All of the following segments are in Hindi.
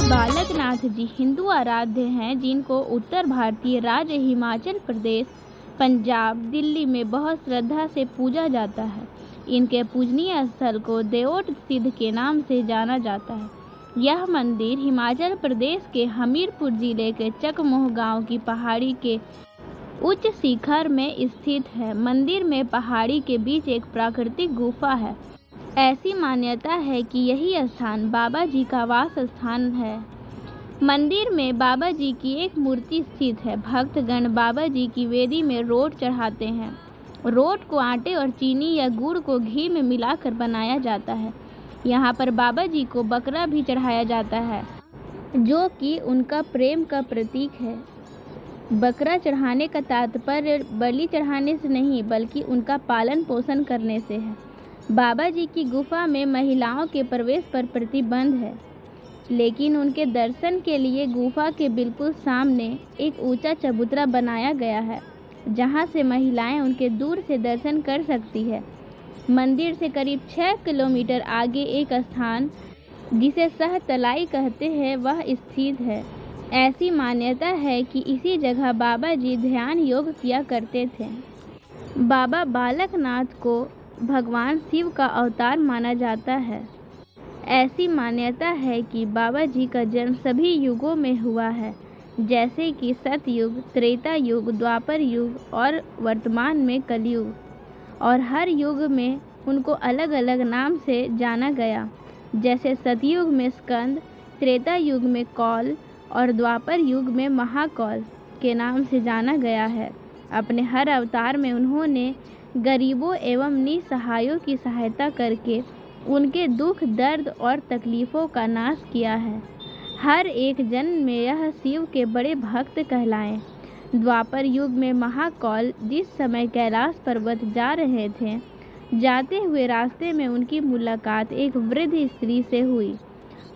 बालकनाथ जी हिंदू आराध्य हैं जिनको उत्तर भारतीय राज्य हिमाचल प्रदेश, पंजाब, दिल्ली में बहुत श्रद्धा से पूजा जाता है। इनके पूजनीय स्थल को देओट सिद्ध के नाम से जाना जाता है। यह मंदिर हिमाचल प्रदेश के हमीरपुर जिले के चकमोह गांव की पहाड़ी के उच्च शिखर में स्थित है। मंदिर में पहाड़ी के बीच एक प्राकृतिक गुफा है। ऐसी मान्यता है कि यही स्थान बाबा जी का वास स्थान है। मंदिर में बाबा जी की एक मूर्ति स्थित है। भक्तगण बाबा जी की वेदी में रोट चढ़ाते हैं। रोट को आटे और चीनी या गुड़ को घी में मिलाकर बनाया जाता है। यहाँ पर बाबा जी को बकरा भी चढ़ाया जाता है, जो कि उनका प्रेम का प्रतीक है। बकरा चढ़ाने का तात्पर्य बलि चढ़ाने से नहीं, बल्कि उनका पालन पोषण करने से है। बाबा जी की गुफा में महिलाओं के प्रवेश पर प्रतिबंध है, लेकिन उनके दर्शन के लिए गुफा के बिल्कुल सामने एक ऊंचा चबूतरा बनाया गया है, जहां से महिलाएं उनके दूर से दर्शन कर सकती है। मंदिर से करीब 6 किलोमीटर आगे एक स्थान जिसे सहतलाई कहते हैं, वह स्थित है। ऐसी मान्यता है कि इसी जगह बाबा जी ध्यान योग किया करते थे। बाबा बालकनाथ को भगवान शिव का अवतार माना जाता है। ऐसी मान्यता है कि बाबा जी का जन्म सभी युगों में हुआ है, जैसे कि सतयुग, त्रेता युग, द्वापर युग और वर्तमान में कलयुग। और हर युग में उनको अलग अलग नाम से जाना गया, जैसे सतयुग में स्कंद, त्रेता युग में कौल और द्वापर युग में महाकौल के नाम से जाना गया है। अपने हर अवतार में उन्होंने गरीबों एवं निसहायों की सहायता करके उनके दुख, दर्द और तकलीफ़ों का नाश किया है। हर एक जन्म में यह शिव के बड़े भक्त कहलाए। द्वापर युग में महाकौल जिस समय कैलाश पर्वत जा रहे थे, जाते हुए रास्ते में उनकी मुलाकात एक वृद्ध स्त्री से हुई।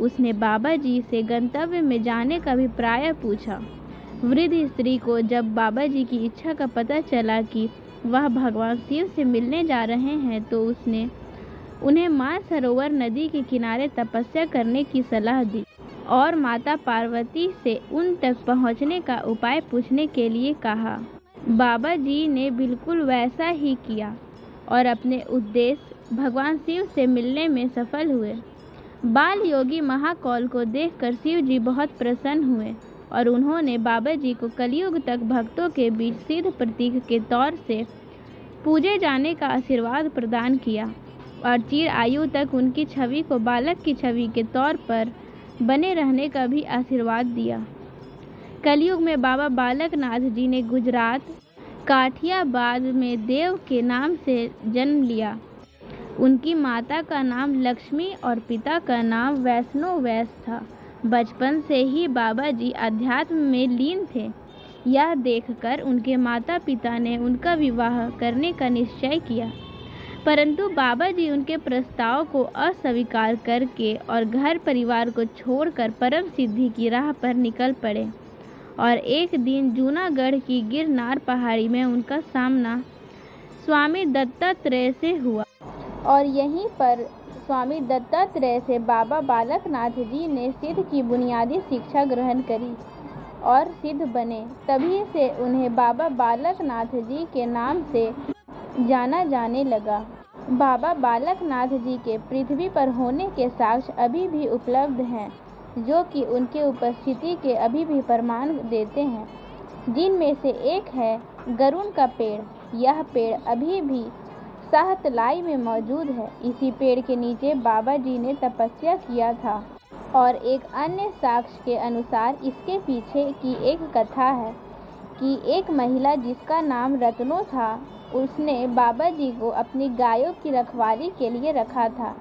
उसने बाबा जी से गंतव्य में जाने का अभिप्राय पूछा। वृद्ध स्त्री को जब बाबा जी की इच्छा का पता चला कि वह भगवान शिव से मिलने जा रहे हैं, तो उसने उन्हें मानसरोवर नदी के किनारे तपस्या करने की सलाह दी और माता पार्वती से उन तक पहुंचने का उपाय पूछने के लिए कहा। बाबा जी ने बिल्कुल वैसा ही किया और अपने उद्देश्य भगवान शिव से मिलने में सफल हुए। बाल योगी महाकौल को देखकर शिव जी बहुत प्रसन्न हुए और उन्होंने बाबा जी को कलयुग तक भक्तों के बीच सिद्ध प्रतीक के तौर से पूजे जाने का आशीर्वाद प्रदान किया और चिर आयु तक उनकी छवि को बालक की छवि के तौर पर बने रहने का भी आशीर्वाद दिया। कलयुग में बाबा बालकनाथ जी ने गुजरात काठियाबाद में देव के नाम से जन्म लिया। उनकी माता का नाम लक्ष्मी और पिता का नाम वैष्णो वैस था। बचपन से ही बाबा जी अध्यात्म में लीन थे। यह देखकर उनके माता पिता ने उनका विवाह करने का निश्चय किया, परंतु बाबा जी उनके प्रस्ताव को अस्वीकार करके और घर परिवार को छोड़कर परम सिद्धि की राह पर निकल पड़े। और एक दिन जूनागढ़ की गिरनार पहाड़ी में उनका सामना स्वामी दत्तात्रेय से हुआ और यहीं पर स्वामी दत्तात्रेय से बाबा बालकनाथ जी ने सिद्ध की बुनियादी शिक्षा ग्रहण करी और सिद्ध बने। तभी से उन्हें बाबा बालकनाथ जी के नाम से जाना जाने लगा। बाबा बालकनाथ जी के पृथ्वी पर होने के साक्ष्य अभी भी उपलब्ध हैं, जो कि उनके उपस्थिति के अभी भी प्रमाण देते हैं, जिनमें से एक है गरुड़ का पेड़। यह पेड़ अभी भी सहतलाई में मौजूद है। इसी पेड़ के नीचे बाबा जी ने तपस्या किया था। और एक अन्य साक्ष्य के अनुसार इसके पीछे की एक कथा है कि एक महिला जिसका नाम रत्नो था, उसने बाबा जी को अपनी गायों की रखवाली के लिए रखा था,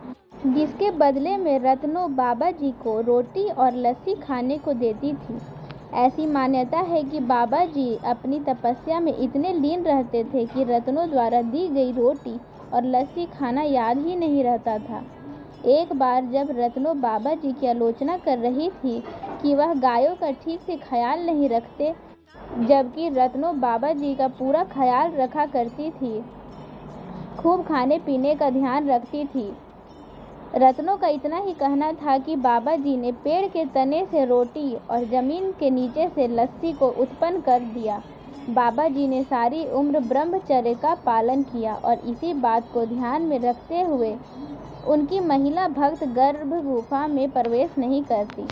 जिसके बदले में रत्नो बाबा जी को रोटी और लस्सी खाने को देती थी। ऐसी मान्यता है कि बाबा जी अपनी तपस्या में इतने लीन रहते थे कि रत्नों द्वारा दी गई रोटी और लस्सी खाना याद ही नहीं रहता था। एक बार जब रत्नो बाबा जी की आलोचना कर रही थी कि वह गायों का ठीक से ख्याल नहीं रखते, जबकि रत्नो बाबा जी का पूरा ख्याल रखा करती थी, खूब खाने पीने का ध्यान रखती थी, रत्नों का इतना ही कहना था कि बाबा जी ने पेड़ के तने से रोटी और जमीन के नीचे से लस्सी को उत्पन्न कर दिया। बाबा जी ने सारी उम्र ब्रह्मचर्य का पालन किया और इसी बात को ध्यान में रखते हुए उनकी महिला भक्त गर्भ गुफा में प्रवेश नहीं करती,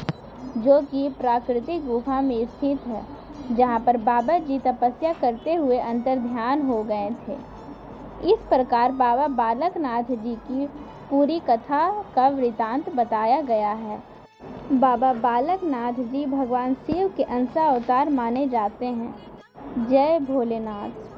जो कि प्राकृतिक गुफा में स्थित है, जहाँ पर बाबा जी तपस्या करते हुए अंतर्ध्यान हो गए थे। इस प्रकार बाबा बालकनाथ जी की पूरी कथा का वृतांत बताया गया है। बाबा बालकनाथ जी भगवान शिव के अंश अवतार माने जाते हैं। जय भोलेनाथ।